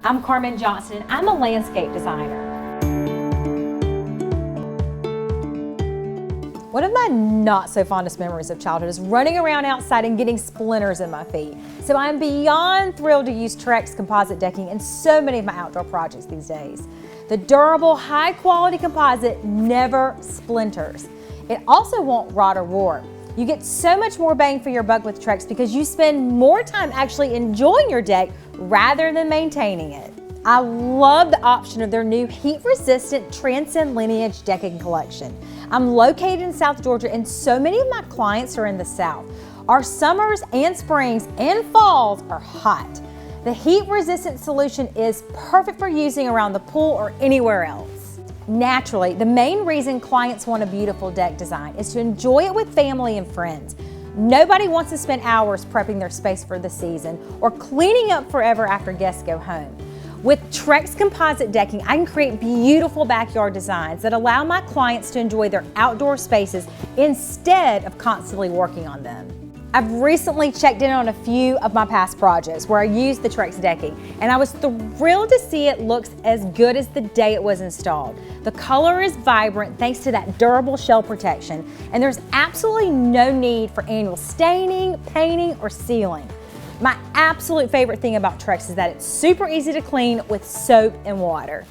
I'm Carmen Johnston. I'm a landscape designer. One of my not so fondest memories of childhood is running around outside and getting splinters in my feet. So I'm beyond thrilled to use Trex composite decking in so many of my outdoor projects these days. The durable, high quality composite never splinters. It also won't rot or warp. You get so much more bang for your buck with Trex because you spend more time actually enjoying your deck rather than maintaining it. I love the option of their new heat-resistant Transcend Lineage decking collection. I'm located in South Georgia and so many of my clients are in the South. Our summers and springs and falls are hot. The heat-resistant solution is perfect for using around the pool or anywhere else. Naturally, the main reason clients want a beautiful deck design is to enjoy it with family and friends. Nobody wants to spend hours prepping their space for the season or cleaning up forever after guests go home. With Trex composite decking, I can create beautiful backyard designs that allow my clients to enjoy their outdoor spaces instead of constantly working on them. I've recently checked in on a few of my past projects where I used the Trex decking, and I was thrilled to see it looks as good as the day it was installed. The color is vibrant thanks to that durable shell protection, and there's absolutely no need for annual staining, painting, or sealing. My absolute favorite thing about Trex is that it's super easy to clean with soap and water.